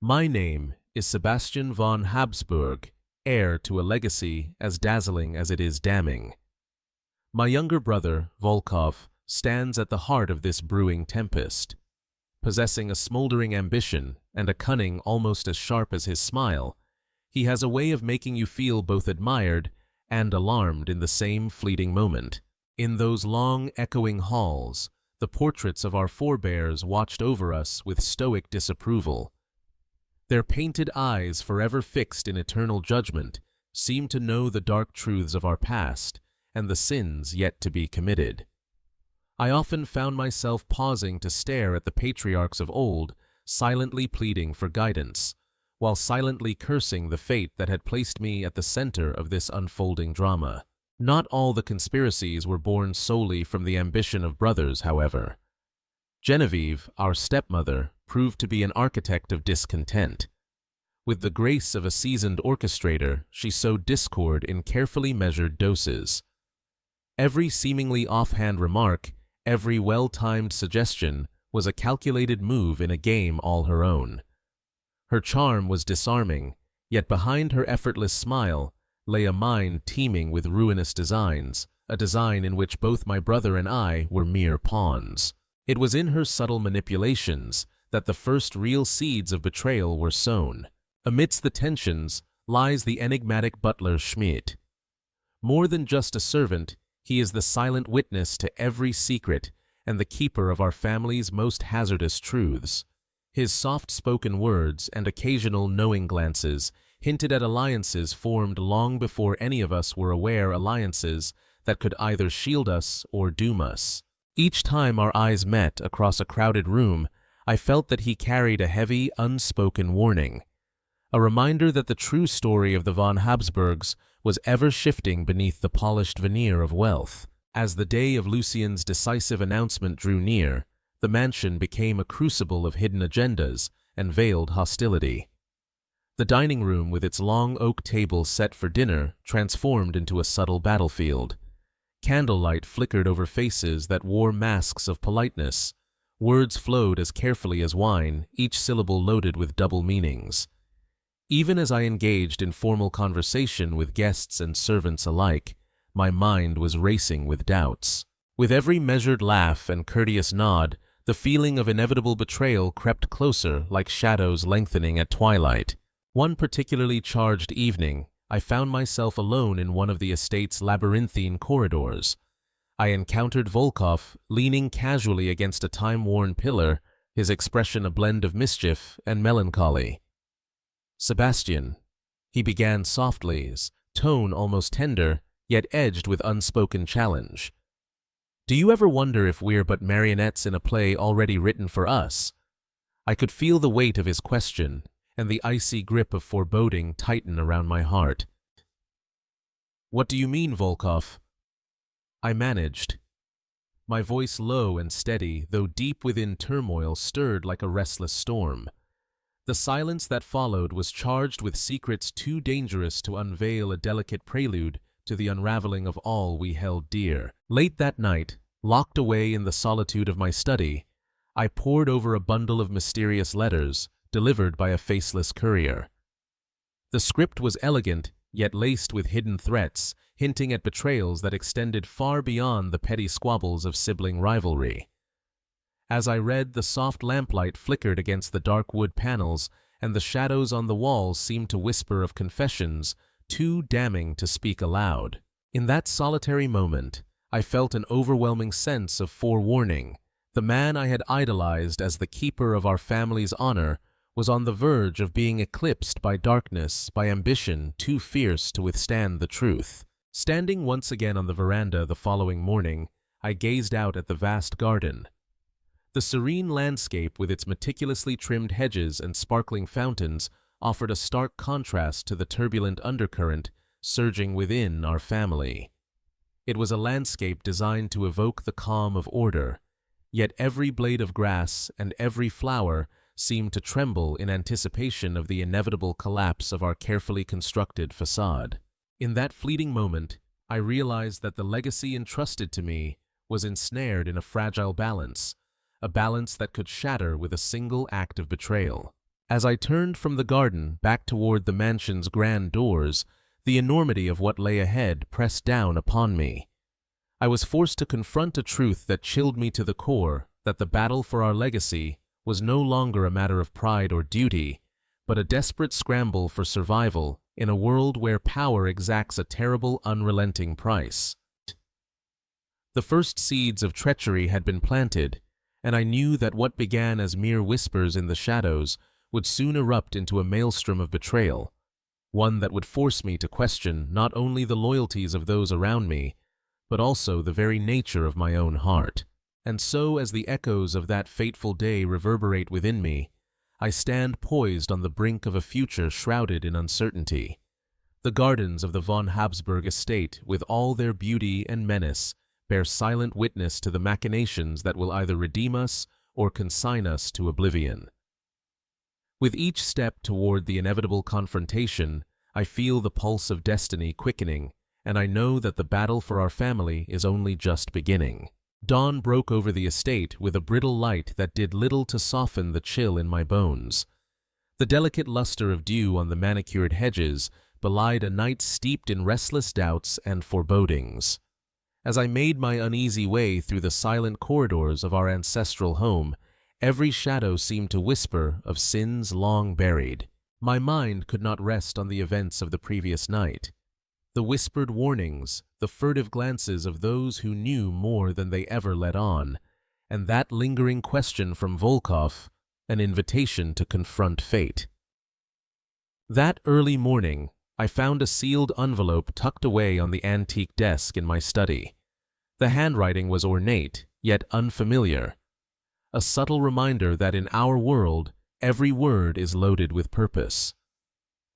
My name is Sebastian von Habsburg, heir to a legacy as dazzling as it is damning. My younger brother, Volkov, stands at the heart of this brewing tempest. Possessing a smoldering ambition and a cunning almost as sharp as his smile, he has a way of making you feel both admired and alarmed in the same fleeting moment. In those long, echoing halls, the portraits of our forebears watched over us with stoic disapproval. Their painted eyes, forever fixed in eternal judgment, seem to know the dark truths of our past and the sins yet to be committed. I often found myself pausing to stare at the patriarchs of old, silently pleading for guidance, while silently cursing the fate that had placed me at the center of this unfolding drama. Not all the conspiracies were born solely from the ambition of brothers, however. Genevieve, our stepmother, proved to be an architect of discontent. With the grace of a seasoned orchestrator, she sowed discord in carefully measured doses. Every seemingly offhand remark, every well-timed suggestion, was a calculated move in a game all her own. Her charm was disarming, yet behind her effortless smile lay a mind teeming with ruinous designs, a design in which both my brother and I were mere pawns. It was in her subtle manipulations that the first real seeds of betrayal were sown. Amidst the tensions lies the enigmatic butler Schmidt. More than just a servant, he is the silent witness to every secret and the keeper of our family's most hazardous truths. His soft-spoken words and occasional knowing glances hinted at alliances formed long before any of us were aware alliances that could either shield us or doom us. Each time our eyes met across a crowded room, I felt that he carried a heavy, unspoken warning, a reminder that the true story of the Von Habsburgs was ever shifting beneath the polished veneer of wealth. As the day of Lucien's decisive announcement drew near, the mansion became a crucible of hidden agendas and veiled hostility. The dining room, with its long oak table set for dinner, transformed into a subtle battlefield. Candlelight flickered over faces that wore masks of politeness. Words flowed as carefully as wine, each syllable loaded with double meanings. Even as I engaged in formal conversation with guests and servants alike, my mind was racing with doubts. With every measured laugh and courteous nod, the feeling of inevitable betrayal crept closer like shadows lengthening at twilight. One particularly charged evening, I found myself alone in one of the estate's labyrinthine corridors. I encountered Volkov leaning casually against a time-worn pillar, his expression a blend of mischief and melancholy. "Sebastian," he began softly, his tone almost tender, yet edged with unspoken challenge. "Do you ever wonder if we're but marionettes in a play already written for us?" I could feel the weight of his question, and the icy grip of foreboding tighten around my heart. "What do you mean, Volkov?" I managed. My voice low and steady, though deep within turmoil, stirred like a restless storm. The silence that followed was charged with secrets too dangerous to unveil a delicate prelude to the unraveling of all we held dear. Late that night, locked away in the solitude of my study, I pored over a bundle of mysterious letters delivered by a faceless courier. The script was elegant, yet laced with hidden threats, hinting at betrayals that extended far beyond the petty squabbles of sibling rivalry. As I read, the soft lamplight flickered against the dark wood panels, and the shadows on the walls seemed to whisper of confessions too damning to speak aloud. In that solitary moment, I felt an overwhelming sense of forewarning. The man I had idolized as the keeper of our family's honor was on the verge of being eclipsed by darkness, by ambition too fierce to withstand the truth. Standing once again on the veranda the following morning, I gazed out at the vast garden. The serene landscape, with its meticulously trimmed hedges and sparkling fountains, offered a stark contrast to the turbulent undercurrent surging within our family. It was a landscape designed to evoke the calm of order, yet every blade of grass and every flower seemed to tremble in anticipation of the inevitable collapse of our carefully constructed facade. In that fleeting moment, I realized that the legacy entrusted to me was ensnared in a fragile balance, a balance that could shatter with a single act of betrayal. As I turned from the garden back toward the mansion's grand doors, the enormity of what lay ahead pressed down upon me. I was forced to confront a truth that chilled me to the core, that the battle for our legacy was no longer a matter of pride or duty, but a desperate scramble for survival in a world where power exacts a terrible, unrelenting price. The first seeds of treachery had been planted, and I knew that what began as mere whispers in the shadows would soon erupt into a maelstrom of betrayal, one that would force me to question not only the loyalties of those around me, but also the very nature of my own heart. And so, as the echoes of that fateful day reverberate within me, I stand poised on the brink of a future shrouded in uncertainty. The gardens of the Von Habsburg estate, with all their beauty and menace, bear silent witness to the machinations that will either redeem us or consign us to oblivion. With each step toward the inevitable confrontation, I feel the pulse of destiny quickening, and I know that the battle for our family is only just beginning. Dawn broke over the estate with a brittle light that did little to soften the chill in my bones. The delicate luster of dew on the manicured hedges belied a night steeped in restless doubts and forebodings. As I made my uneasy way through the silent corridors of our ancestral home, every shadow seemed to whisper of sins long buried. My mind could not rest on the events of the previous night. The whispered warnings, the furtive glances of those who knew more than they ever let on, and that lingering question from Volkov, an invitation to confront fate. That early morning, I found a sealed envelope tucked away on the antique desk in my study. The handwriting was ornate, yet unfamiliar, a subtle reminder that in our world, every word is loaded with purpose.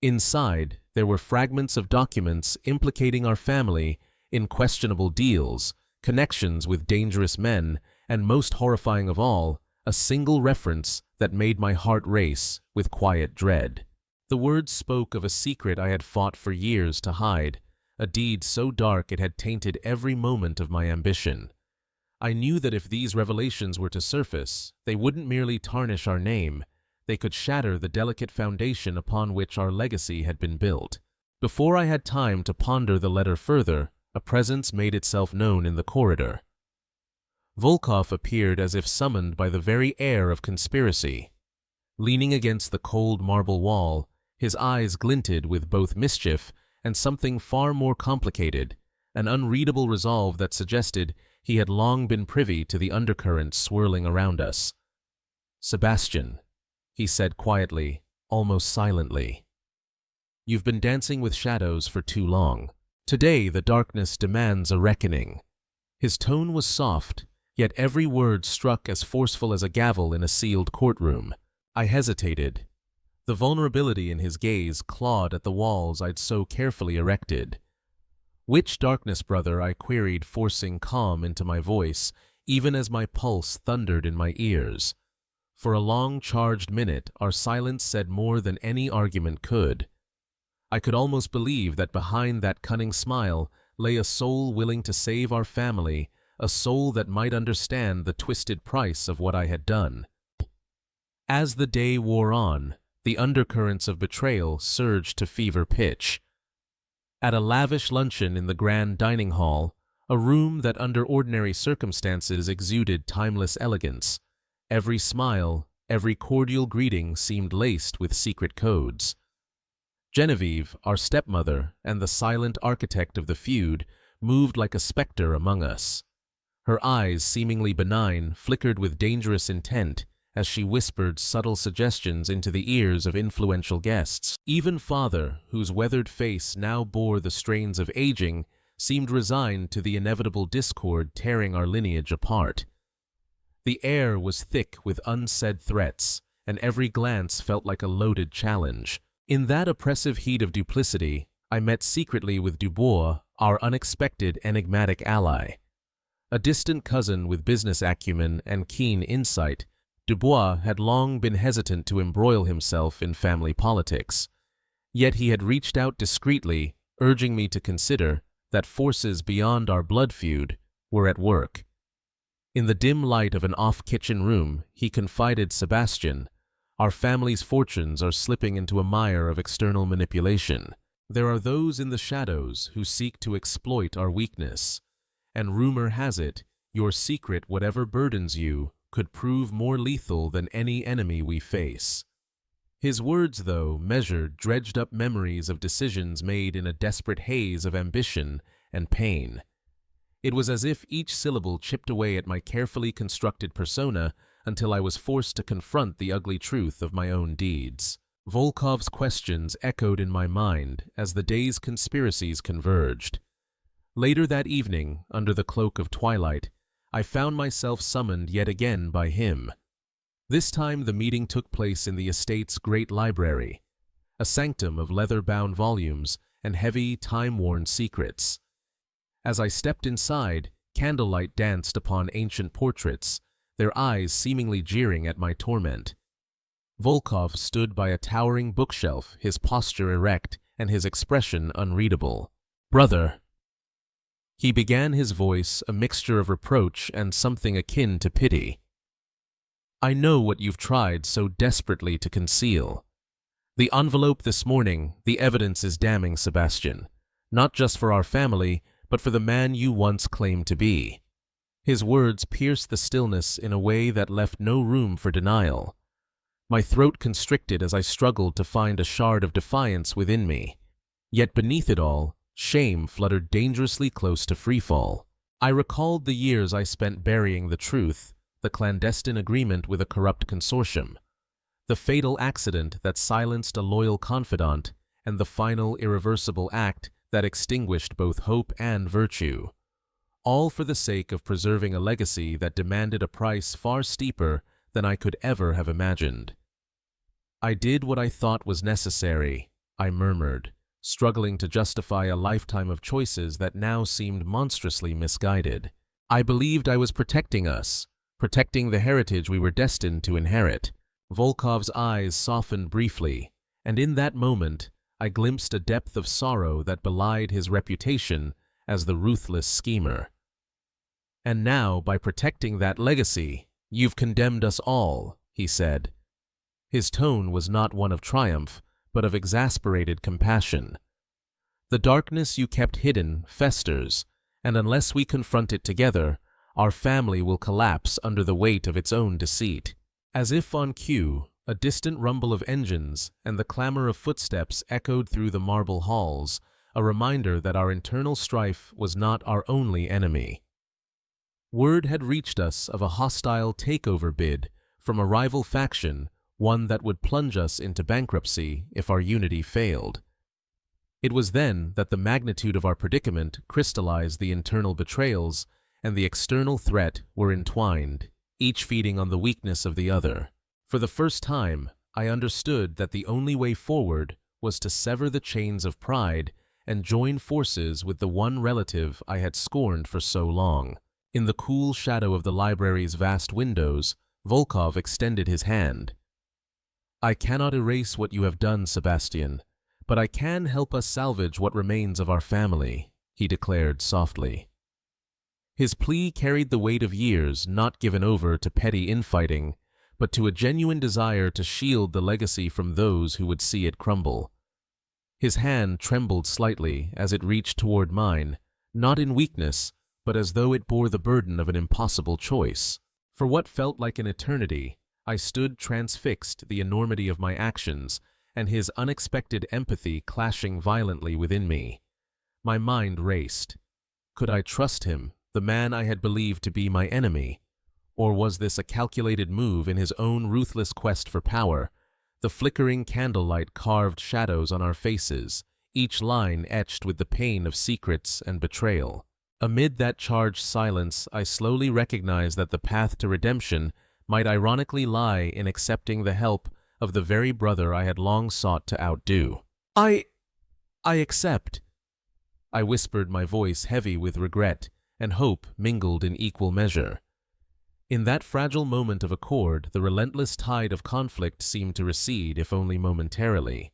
Inside, there were fragments of documents implicating our family in questionable deals, connections with dangerous men, and most horrifying of all, a single reference that made my heart race with quiet dread. The words spoke of a secret I had fought for years to hide, a deed so dark it had tainted every moment of my ambition. I knew that if these revelations were to surface, they wouldn't merely tarnish our name, they could shatter the delicate foundation upon which our legacy had been built. Before I had time to ponder the letter further, a presence made itself known in the corridor. Volkov appeared as if summoned by the very air of conspiracy. Leaning against the cold marble wall, his eyes glinted with both mischief and something far more complicated, an unreadable resolve that suggested he had long been privy to the undercurrents swirling around us. "Sebastian," he said quietly, almost silently, "you've been dancing with shadows for too long. Today the darkness demands a reckoning." His tone was soft, yet every word struck as forceful as a gavel in a sealed courtroom. I hesitated. The vulnerability in his gaze clawed at the walls I'd so carefully erected. "Which darkness, brother?" I queried, forcing calm into my voice, even as my pulse thundered in my ears. For a long, charged minute, our silence said more than any argument could. I could almost believe that behind that cunning smile lay a soul willing to save our family, a soul that might understand the twisted price of what I had done. As the day wore on, the undercurrents of betrayal surged to fever pitch. At a lavish luncheon in the grand dining hall, a room that under ordinary circumstances exuded timeless elegance, every smile, every cordial greeting seemed laced with secret codes. Genevieve, our stepmother and the silent architect of the feud, moved like a specter among us. Her eyes, seemingly benign, flickered with dangerous intent as she whispered subtle suggestions into the ears of influential guests. Even father, whose weathered face now bore the strains of aging, seemed resigned to the inevitable discord tearing our lineage apart. The air was thick with unsaid threats, and every glance felt like a loaded challenge. In that oppressive heat of duplicity, I met secretly with Dubois, our unexpected, enigmatic ally. A distant cousin with business acumen and keen insight, Dubois had long been hesitant to embroil himself in family politics. Yet he had reached out discreetly, urging me to consider that forces beyond our blood feud were at work. In the dim light of an off-kitchen room, he confided Sebastian, Our family's fortunes are slipping into a mire of external manipulation. There are those in the shadows who seek to exploit our weakness, and rumor has it, your secret, whatever burdens you, could prove more lethal than any enemy we face. His words, though measured, dredged up memories of decisions made in a desperate haze of ambition and pain. It was as if each syllable chipped away at my carefully constructed persona until I was forced to confront the ugly truth of my own deeds. Volkov's questions echoed in my mind as the day's conspiracies converged. Later that evening, under the cloak of twilight, I found myself summoned yet again by him. This time the meeting took place in the estate's great library, a sanctum of leather-bound volumes and heavy, time-worn secrets. As I stepped inside, candlelight danced upon ancient portraits, their eyes seemingly jeering at my torment. Volkov stood by a towering bookshelf, his posture erect and his expression unreadable. "Brother," he began, his voice a mixture of reproach and something akin to pity. "I know what you've tried so desperately to conceal. The envelope this morning, the evidence is damning, Sebastian, not just for our family, but for the man you once claimed to be." His words pierced the stillness in a way that left no room for denial. My throat constricted as I struggled to find a shard of defiance within me. Yet beneath it all, shame fluttered dangerously close to freefall. I recalled the years I spent burying the truth, the clandestine agreement with a corrupt consortium, the fatal accident that silenced a loyal confidant, and the final irreversible act that extinguished both hope and virtue, all for the sake of preserving a legacy that demanded a price far steeper than I could ever have imagined. "I did what I thought was necessary," I murmured, struggling to justify a lifetime of choices that now seemed monstrously misguided. "I believed I was protecting us, protecting the heritage we were destined to inherit." Volkov's eyes softened briefly, and in that moment I glimpsed a depth of sorrow that belied his reputation as the ruthless schemer. "And now, by protecting that legacy, you've condemned us all," he said. His tone was not one of triumph, but of exasperated compassion. "The darkness you kept hidden festers, and unless we confront it together, our family will collapse under the weight of its own deceit." As if on cue, a distant rumble of engines and the clamor of footsteps echoed through the marble halls, a reminder that our internal strife was not our only enemy. Word had reached us of a hostile takeover bid from a rival faction, one that would plunge us into bankruptcy if our unity failed. It was then that the magnitude of our predicament crystallized. The internal betrayals and the external threat were entwined, each feeding on the weakness of the other. For the first time, I understood that the only way forward was to sever the chains of pride and join forces with the one relative I had scorned for so long. In the cool shadow of the library's vast windows, Volkov extended his hand. "I cannot erase what you have done, Sebastian, but I can help us salvage what remains of our family," he declared softly. His plea carried the weight of years not given over to petty infighting, but to a genuine desire to shield the legacy from those who would see it crumble. His hand trembled slightly as it reached toward mine, not in weakness, but as though it bore the burden of an impossible choice. For what felt like an eternity, I stood transfixed, the enormity of my actions and his unexpected empathy clashing violently within me. My mind raced. Could I trust him, the man I had believed to be my enemy? Or was this a calculated move in his own ruthless quest for power? The flickering candlelight carved shadows on our faces, each line etched with the pain of secrets and betrayal. Amid that charged silence, I slowly recognized that the path to redemption might ironically lie in accepting the help of the very brother I had long sought to outdo. I accept," I whispered, my voice heavy with regret and hope mingled in equal measure. In that fragile moment of accord, the relentless tide of conflict seemed to recede, if only momentarily.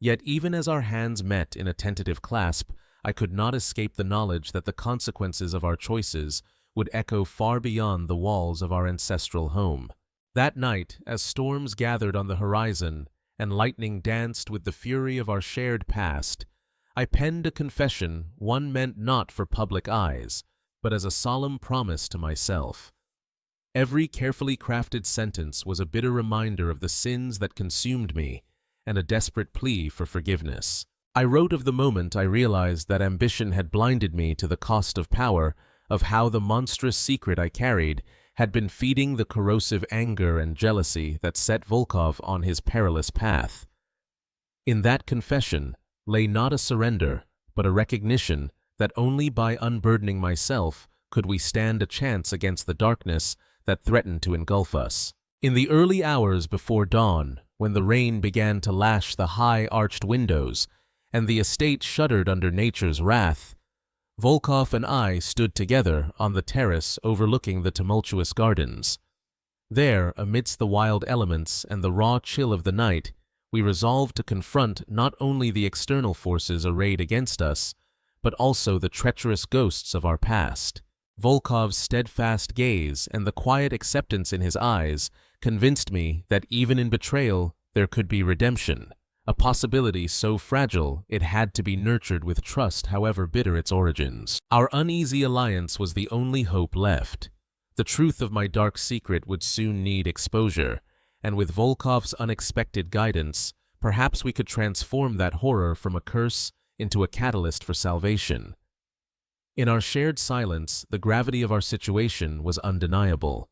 Yet even as our hands met in a tentative clasp, I could not escape the knowledge that the consequences of our choices would echo far beyond the walls of our ancestral home. That night, as storms gathered on the horizon and lightning danced with the fury of our shared past, I penned a confession one meant not for public eyes, but as a solemn promise to myself. Every carefully crafted sentence was a bitter reminder of the sins that consumed me and a desperate plea for forgiveness. I wrote of the moment I realized that ambition had blinded me to the cost of power, of how the monstrous secret I carried had been feeding the corrosive anger and jealousy that set Volkov on his perilous path. In that confession lay not a surrender, but a recognition that only by unburdening myself could we stand a chance against the darkness that threatened to engulf us. In the early hours before dawn, when the rain began to lash the high arched windows and the estate shuddered under nature's wrath, Volkov and I stood together on the terrace overlooking the tumultuous gardens. There, amidst the wild elements and the raw chill of the night, we resolved to confront not only the external forces arrayed against us, but also the treacherous ghosts of our past. Volkov's steadfast gaze and the quiet acceptance in his eyes convinced me that even in betrayal there could be redemption, a possibility so fragile it had to be nurtured with trust however bitter its origins. Our uneasy alliance was the only hope left. The truth of my dark secret would soon need exposure, and with Volkov's unexpected guidance, perhaps we could transform that horror from a curse into a catalyst for salvation. In our shared silence, the gravity of our situation was undeniable.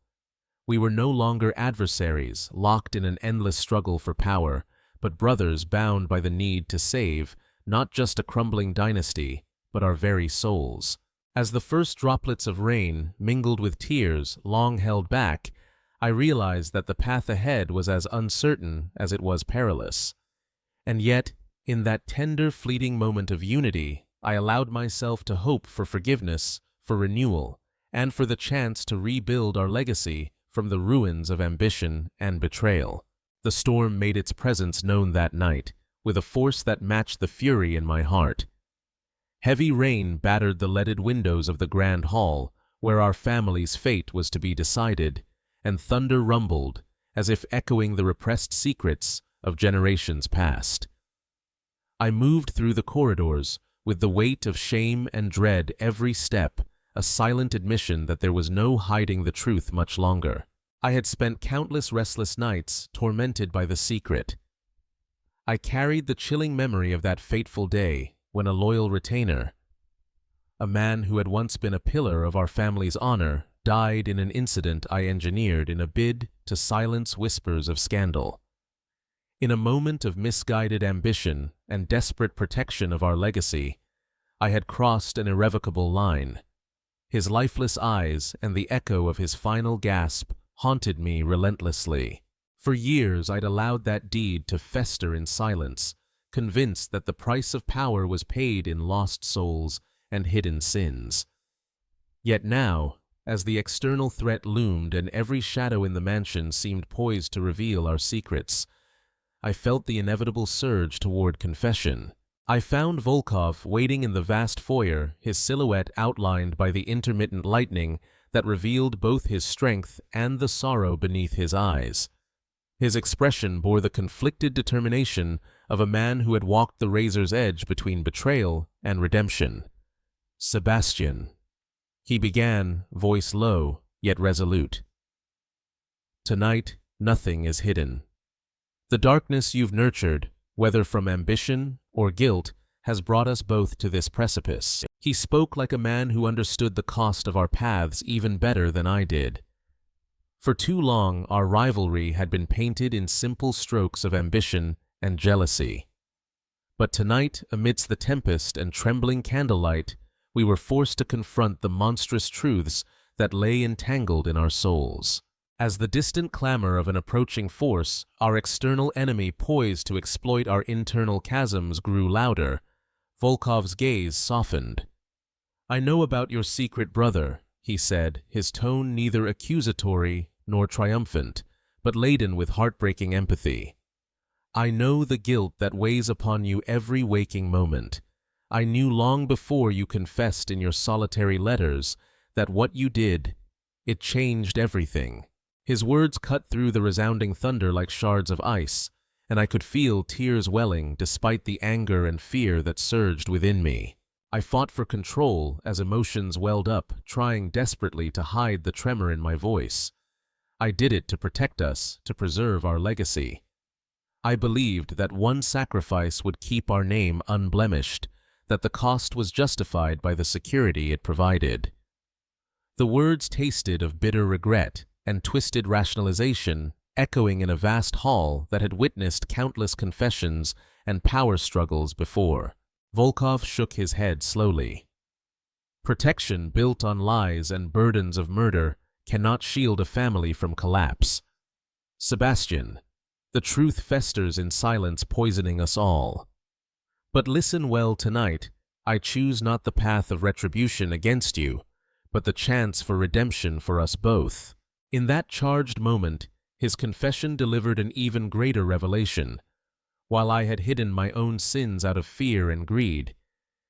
We were no longer adversaries, locked in an endless struggle for power, but brothers bound by the need to save not just a crumbling dynasty, but our very souls. As the first droplets of rain mingled with tears long held back, I realized that the path ahead was as uncertain as it was perilous. And yet, in that tender, fleeting moment of unity, I allowed myself to hope for forgiveness, for renewal, and for the chance to rebuild our legacy from the ruins of ambition and betrayal. The storm made its presence known that night, with a force that matched the fury in my heart. Heavy rain battered the leaded windows of the grand hall, where our family's fate was to be decided, and thunder rumbled, as if echoing the repressed secrets of generations past. I moved through the corridors, with the weight of shame and dread every step, a silent admission that there was no hiding the truth much longer. I had spent countless restless nights tormented by the secret. I carried the chilling memory of that fateful day when a loyal retainer, a man who had once been a pillar of our family's honor, died in an incident I engineered in a bid to silence whispers of scandal. In a moment of misguided ambition and desperate protection of our legacy, I had crossed an irrevocable line. His lifeless eyes and the echo of his final gasp haunted me relentlessly. For years I'd allowed that deed to fester in silence, convinced that the price of power was paid in lost souls and hidden sins. Yet now, as the external threat loomed and every shadow in the mansion seemed poised to reveal our secrets, I felt the inevitable surge toward confession. I found Volkov waiting in the vast foyer, his silhouette outlined by the intermittent lightning that revealed both his strength and the sorrow beneath his eyes. His expression bore the conflicted determination of a man who had walked the razor's edge between betrayal and redemption. "Sebastian," he began, voice low, yet resolute. "Tonight, nothing is hidden. The darkness you've nurtured, whether from ambition or guilt, has brought us both to this precipice." He spoke like a man who understood the cost of our paths even better than I did. For too long, our rivalry had been painted in simple strokes of ambition and jealousy. But tonight, amidst the tempest and trembling candlelight, we were forced to confront the monstrous truths that lay entangled in our souls. As the distant clamor of an approaching force, our external enemy poised to exploit our internal chasms, grew louder, Volkov's gaze softened. "I know about your secret brother," he said, his tone neither accusatory nor triumphant, but laden with heartbreaking empathy. "I know the guilt that weighs upon you every waking moment. I knew long before you confessed in your solitary letters that what you did, it changed everything. His words cut through the resounding thunder like shards of ice, and I could feel tears welling despite the anger and fear that surged within me. I fought for control as emotions welled up, trying desperately to hide the tremor in my voice. I did it to protect us, to preserve our legacy. I believed that one sacrifice would keep our name unblemished, that the cost was justified by the security it provided. The words tasted of bitter regret and twisted rationalization, echoing in a vast hall that had witnessed countless confessions and power struggles before. Volkov shook his head slowly. Protection built on lies and burdens of murder cannot shield a family from collapse. Sebastian, the truth festers in silence, poisoning us all. But listen well tonight. I choose not the path of retribution against you, but the chance for redemption for us both. In that charged moment, his confession delivered an even greater revelation. While I had hidden my own sins out of fear and greed,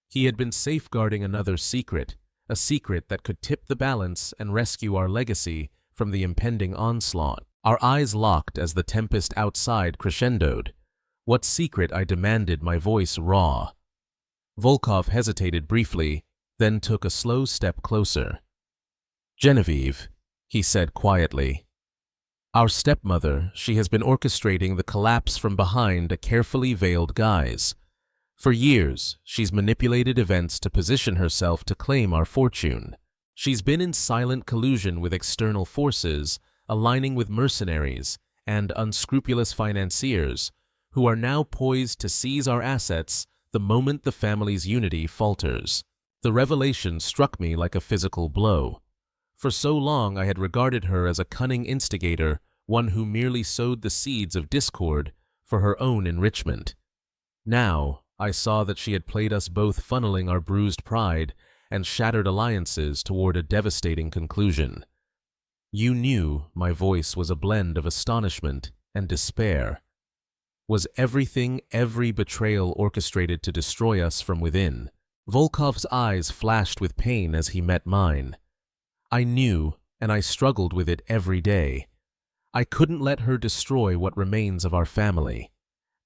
he had been safeguarding another's secret, a secret that could tip the balance and rescue our legacy from the impending onslaught. Our eyes locked as the tempest outside crescendoed. What secret? I demanded, my voice raw. Volkov hesitated briefly, then took a slow step closer. Genevieve, he said quietly. Our stepmother, she has been orchestrating the collapse from behind a carefully veiled guise. For years, she's manipulated events to position herself to claim our fortune. She's been in silent collusion with external forces, aligning with mercenaries and unscrupulous financiers who are now poised to seize our assets the moment the family's unity falters. The revelation struck me like a physical blow. For so long I had regarded her as a cunning instigator, one who merely sowed the seeds of discord for her own enrichment. Now I saw that she had played us both, funneling our bruised pride and shattered alliances toward a devastating conclusion. You knew, my voice was a blend of astonishment and despair. Was every betrayal orchestrated to destroy us from within? Volkov's eyes flashed with pain as he met mine. I knew, and I struggled with it every day. I couldn't let her destroy what remains of our family.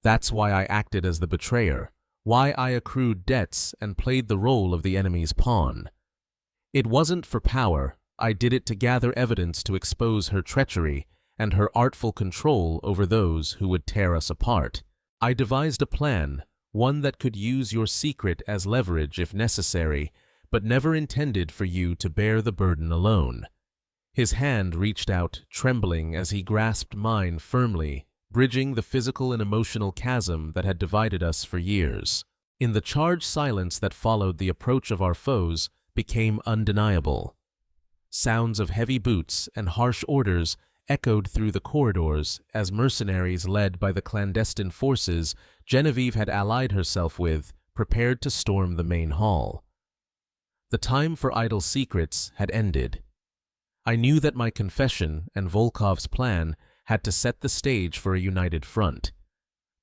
That's why I acted as the betrayer, why I accrued debts and played the role of the enemy's pawn. It wasn't for power. I did it to gather evidence to expose her treachery and her artful control over those who would tear us apart. I devised a plan, one that could use your secret as leverage if necessary, but never intended for you to bear the burden alone. His hand reached out, trembling as he grasped mine firmly, bridging the physical and emotional chasm that had divided us for years. In the charged silence that followed, the approach of our foes became undeniable. Sounds of heavy boots and harsh orders echoed through the corridors as mercenaries led by the clandestine forces Genevieve had allied herself with prepared to storm the main hall. The time for idle secrets had ended. I knew that my confession and Volkov's plan had to set the stage for a united front.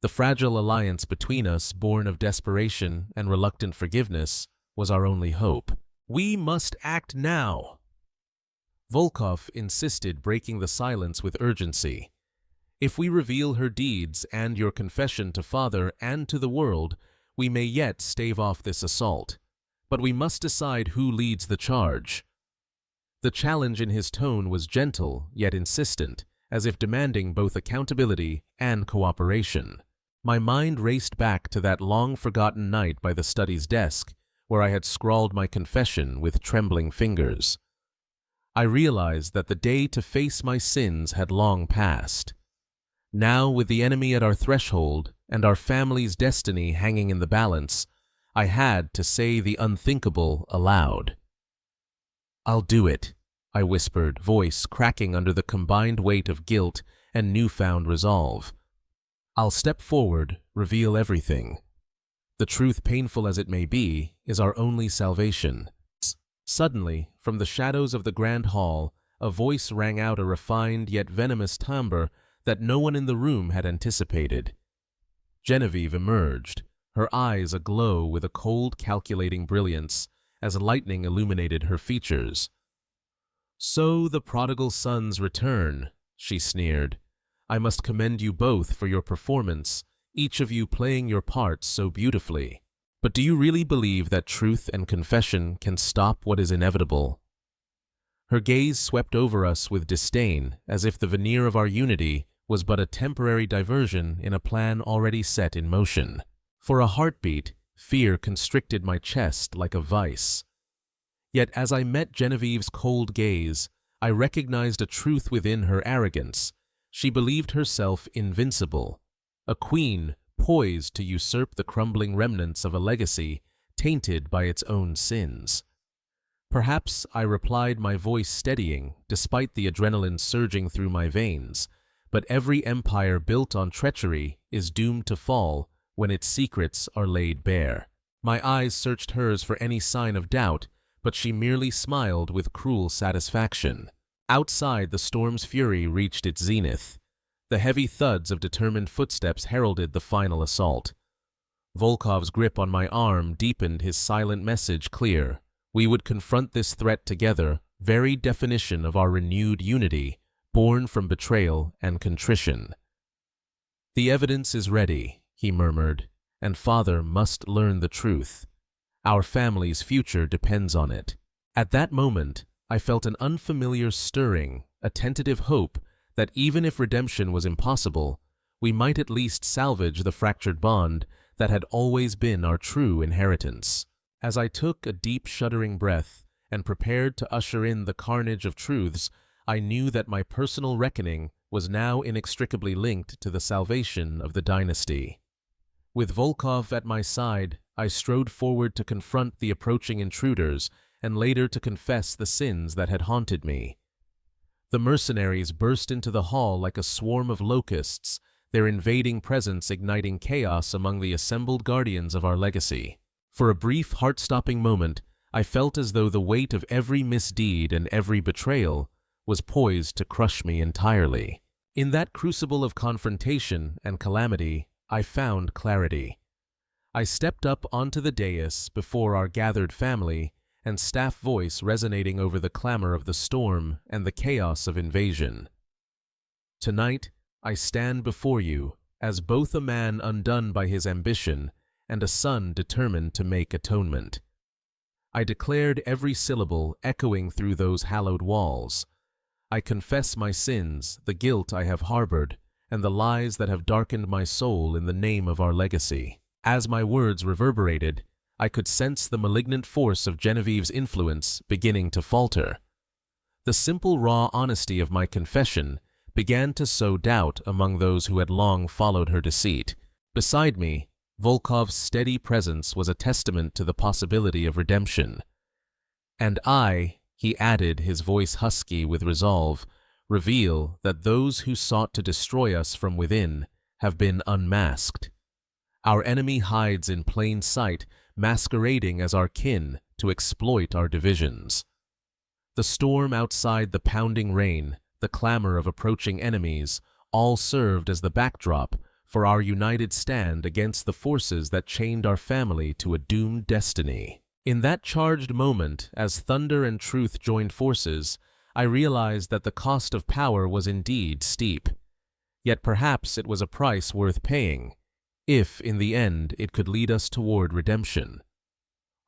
The fragile alliance between us, born of desperation and reluctant forgiveness, was our only hope. We must act now, Volkov insisted, breaking the silence with urgency. If we reveal her deeds and your confession to Father and to the world, we may yet stave off this assault. But we must decide who leads the charge. The challenge in his tone was gentle yet insistent, as if demanding both accountability and cooperation. My mind raced back to that long-forgotten night by the study's desk, where I had scrawled my confession with trembling fingers. I realized that the day to face my sins had long passed. Now, with the enemy at our threshold and our family's destiny hanging in the balance, I had to say the unthinkable aloud. "I'll do it," I whispered, voice cracking under the combined weight of guilt and newfound resolve. "I'll step forward, reveal everything. The truth, painful as it may be, is our only salvation." Suddenly, from the shadows of the grand hall, a voice rang out, a refined yet venomous timbre that no one in the room had anticipated. Genevieve emerged, her eyes aglow with a cold, calculating brilliance as lightning illuminated her features. "So the prodigal sons return," she sneered. "I must commend you both for your performance, each of you playing your parts so beautifully. But do you really believe that truth and confession can stop what is inevitable?" Her gaze swept over us with disdain, as if the veneer of our unity was but a temporary diversion in a plan already set in motion. For a heartbeat, fear constricted my chest like a vice. Yet as I met Genevieve's cold gaze, I recognized a truth within her arrogance. She believed herself invincible, a queen poised to usurp the crumbling remnants of a legacy tainted by its own sins. Perhaps I replied, my voice steadying despite the adrenaline surging through my veins, but every empire built on treachery is doomed to fall when its secrets are laid bare. My eyes searched hers for any sign of doubt, but she merely smiled with cruel satisfaction. Outside, the storm's fury reached its zenith. The heavy thuds of determined footsteps heralded the final assault. Volkov's grip on my arm deepened, his silent message clear. We would confront this threat together, very definition of our renewed unity, born from betrayal and contrition. "The evidence is ready," he murmured, "and Father must learn the truth. Our family's future depends on it." At that moment, I felt an unfamiliar stirring, a tentative hope that even if redemption was impossible, we might at least salvage the fractured bond that had always been our true inheritance. As I took a deep, shuddering breath and prepared to usher in the carnage of truths, I knew that my personal reckoning was now inextricably linked to the salvation of the dynasty. With Volkov at my side, I strode forward to confront the approaching intruders and later to confess the sins that had haunted me. The mercenaries burst into the hall like a swarm of locusts, their invading presence igniting chaos among the assembled guardians of our legacy. For a brief, heart-stopping moment, I felt as though the weight of every misdeed and every betrayal was poised to crush me entirely. In that crucible of confrontation and calamity, I found clarity. I stepped up onto the dais before our gathered family, and staff voice resonating over the clamor of the storm and the chaos of invasion. "Tonight, I stand before you as both a man undone by his ambition and a son determined to make atonement." I declared, every syllable echoing through those hallowed walls. "I confess my sins, the guilt I have harbored, and the lies that have darkened my soul in the name of our legacy." As my words reverberated, I could sense the malignant force of Genevieve's influence beginning to falter. The simple, raw honesty of my confession began to sow doubt among those who had long followed her deceit. Beside me, Volkov's steady presence was a testament to the possibility of redemption. "And I," he added, his voice husky with resolve, "reveal that those who sought to destroy us from within have been unmasked. Our enemy hides in plain sight, masquerading as our kin to exploit our divisions." The storm outside, the pounding rain, the clamor of approaching enemies, all served as the backdrop for our united stand against the forces that chained our family to a doomed destiny. In that charged moment, as thunder and truth joined forces, I realized that the cost of power was indeed steep. Yet perhaps it was a price worth paying, if in the end it could lead us toward redemption.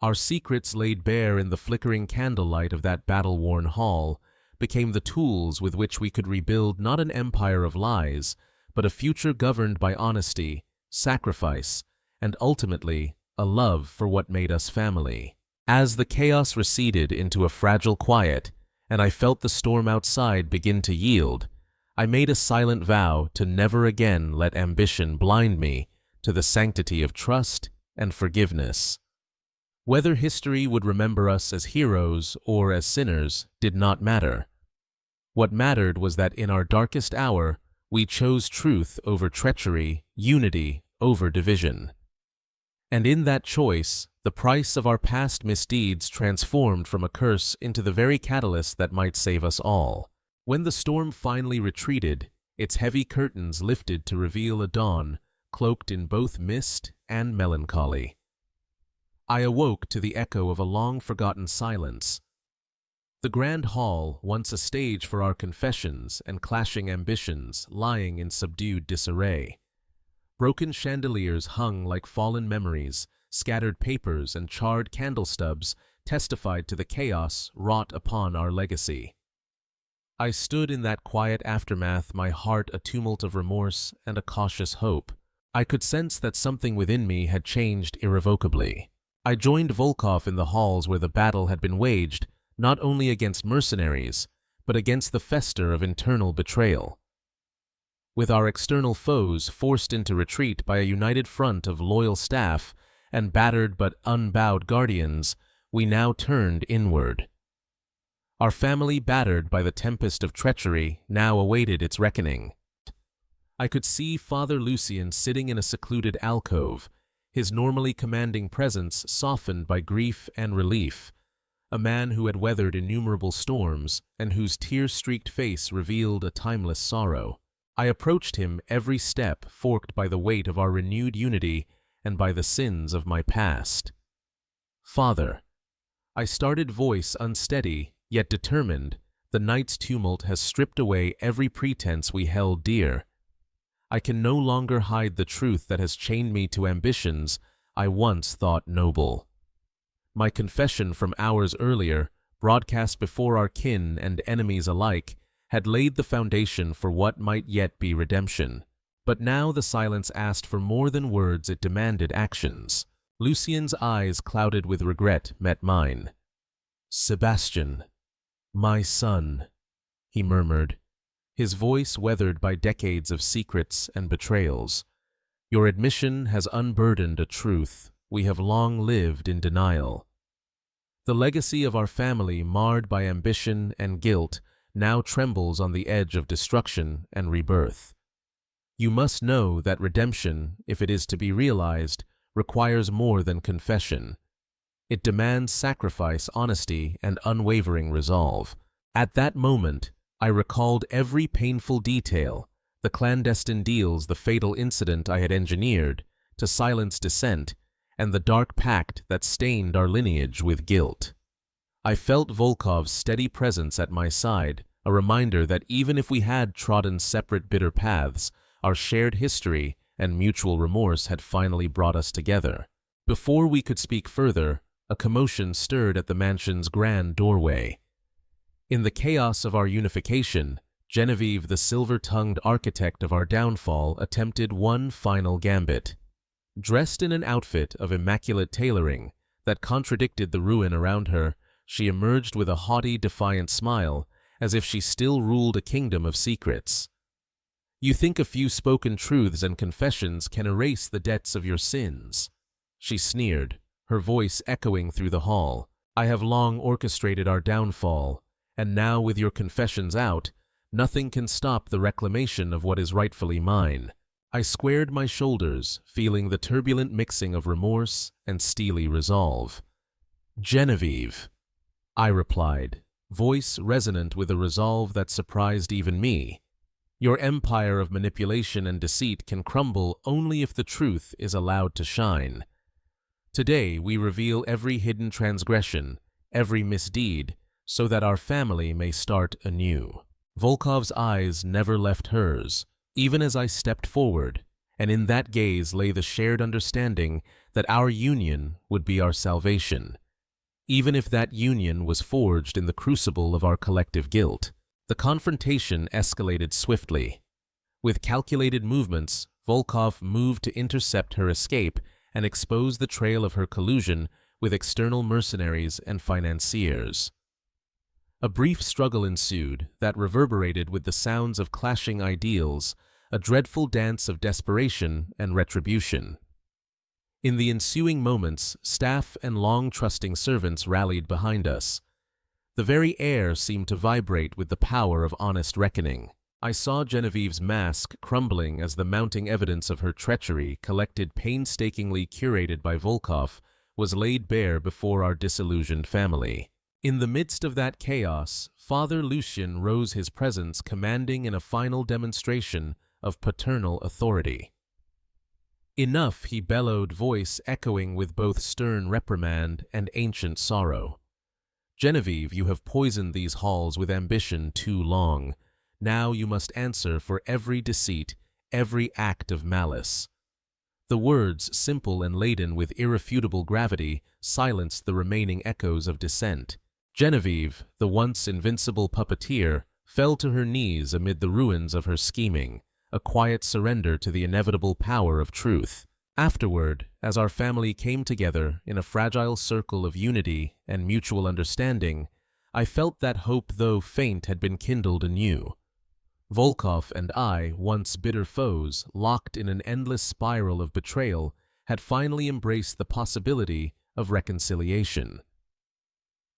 Our secrets, laid bare in the flickering candlelight of that battle-worn hall, became the tools with which we could rebuild not an empire of lies, but a future governed by honesty, sacrifice, and ultimately a love for what made us family. As the chaos receded into a fragile quiet, and I felt the storm outside begin to yield, I made a silent vow to never again let ambition blind me to the sanctity of trust and forgiveness. Whether history would remember us as heroes or as sinners did not matter. What mattered was that in our darkest hour, we chose truth over treachery, unity over division. And in that choice, the price of our past misdeeds transformed from a curse into the very catalyst that might save us all. When the storm finally retreated, its heavy curtains lifted to reveal a dawn cloaked in both mist and melancholy. I awoke to the echo of a long-forgotten silence. The grand hall, once a stage for our confessions and clashing ambitions, lying in subdued disarray. Broken chandeliers hung like fallen memories, scattered papers and charred candle stubs testified to the chaos wrought upon our legacy. I stood in that quiet aftermath, my heart a tumult of remorse and a cautious hope. I could sense that something within me had changed irrevocably. I joined Volkov in the halls where the battle had been waged, not only against mercenaries, but against the fester of internal betrayal. With our external foes forced into retreat by a united front of loyal staff and battered but unbowed guardians, we now turned inward. Our family, battered by the tempest of treachery, now awaited its reckoning. I could see Father Lucien sitting in a secluded alcove, his normally commanding presence softened by grief and relief, a man who had weathered innumerable storms and whose tear-streaked face revealed a timeless sorrow. I approached him, every step forked by the weight of our renewed unity and by the sins of my past. "Father," I started, voice unsteady, yet determined. The night's tumult has stripped away every pretense we held dear. I can no longer hide the truth that has chained me to ambitions I once thought noble. My confession from hours earlier, broadcast before our kin and enemies alike, had laid the foundation for what might yet be redemption. But now the silence asked for more than words, it demanded actions. Lucien's eyes, clouded with regret, met mine. "Sebastian, my son," he murmured, his voice weathered by decades of secrets and betrayals. "Your admission has unburdened a truth we have long lived in denial. The legacy of our family, marred by ambition and guilt, now trembles on the edge of destruction and rebirth. You must know that redemption, if it is to be realized, requires more than confession. It demands sacrifice, honesty, and unwavering resolve." At that moment, I recalled every painful detail, the clandestine deals, the fatal incident I had engineered to silence dissent, and the dark pact that stained our lineage with guilt. I felt Volkov's steady presence at my side, a reminder that even if we had trodden separate bitter paths, our shared history and mutual remorse had finally brought us together. Before we could speak further, a commotion stirred at the mansion's grand doorway. In the chaos of our unification, Genevieve, the silver-tongued architect of our downfall, attempted one final gambit. Dressed in an outfit of immaculate tailoring that contradicted the ruin around her, she emerged with a haughty, defiant smile, as if she still ruled a kingdom of secrets. "You think a few spoken truths and confessions can erase the debts of your sins?" she sneered, her voice echoing through the hall. "I have long orchestrated our downfall, and now with your confessions out, nothing can stop the reclamation of what is rightfully mine." I squared my shoulders, feeling the turbulent mixing of remorse and steely resolve. "Genevieve," I replied, voice resonant with a resolve that surprised even me. "Your empire of manipulation and deceit can crumble only if the truth is allowed to shine. Today we reveal every hidden transgression, every misdeed, so that our family may start anew." Volkov's eyes never left hers, even as I stepped forward, and in that gaze lay the shared understanding that our union would be our salvation, even if that union was forged in the crucible of our collective guilt. The confrontation escalated swiftly. With calculated movements, Volkov moved to intercept her escape and expose the trail of her collusion with external mercenaries and financiers. A brief struggle ensued that reverberated with the sounds of clashing ideals, a dreadful dance of desperation and retribution. In the ensuing moments, staff and long-trusting servants rallied behind us. The very air seemed to vibrate with the power of honest reckoning. I saw Genevieve's mask crumbling as the mounting evidence of her treachery, collected painstakingly curated by Volkov, was laid bare before our disillusioned family. In the midst of that chaos, Father Lucien rose, his presence commanding in a final demonstration of paternal authority. "Enough," he bellowed, voice echoing with both stern reprimand and ancient sorrow. Genevieve, you have poisoned these halls with ambition too long. Now you must answer for every deceit, every act of malice." The words, simple and laden with irrefutable gravity, silenced the remaining echoes of dissent. Genevieve, the once invincible puppeteer, fell to her knees amid the ruins of her scheming, a quiet surrender to the inevitable power of truth. Afterward, as our family came together in a fragile circle of unity and mutual understanding, I felt that hope, though faint, had been kindled anew. Volkov and I, once bitter foes, locked in an endless spiral of betrayal, had finally embraced the possibility of reconciliation.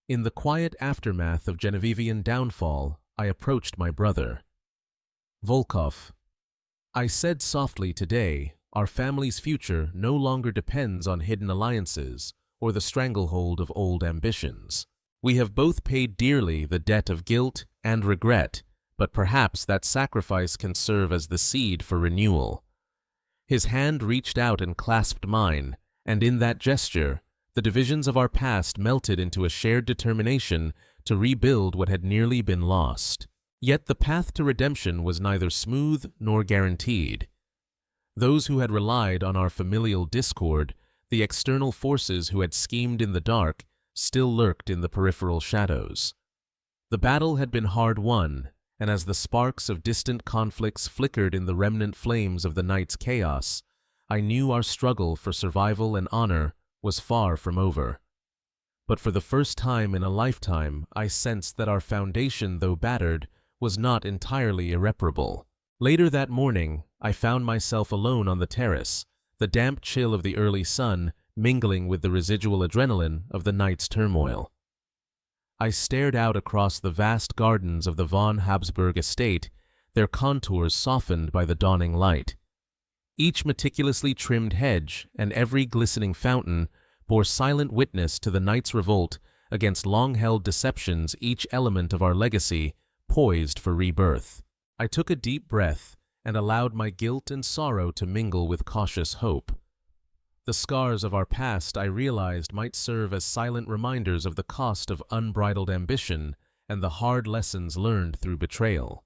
In the quiet aftermath of Genevivean downfall, I approached my brother. "Volkov," I said softly, "today, our family's future no longer depends on hidden alliances or the stranglehold of old ambitions. We have both paid dearly the debt of guilt and regret, but perhaps that sacrifice can serve as the seed for renewal." His hand reached out and clasped mine, and in that gesture, the divisions of our past melted into a shared determination to rebuild what had nearly been lost. Yet the path to redemption was neither smooth nor guaranteed. Those who had relied on our familial discord, the external forces who had schemed in the dark, still lurked in the peripheral shadows. The battle had been hard won, and as the sparks of distant conflicts flickered in the remnant flames of the night's chaos, I knew our struggle for survival and honor was far from over. But for the first time in a lifetime, I sensed that our foundation, though battered, was not entirely irreparable. Later that morning, I found myself alone on the terrace, the damp chill of the early sun mingling with the residual adrenaline of the night's turmoil. I stared out across the vast gardens of the Von Habsburg estate, their contours softened by the dawning light. Each meticulously trimmed hedge and every glistening fountain bore silent witness to the night's revolt against long-held deceptions, each element of our legacy poised for rebirth. I took a deep breath and allowed my guilt and sorrow to mingle with cautious hope. The scars of our past, I realized, might serve as silent reminders of the cost of unbridled ambition and the hard lessons learned through betrayal.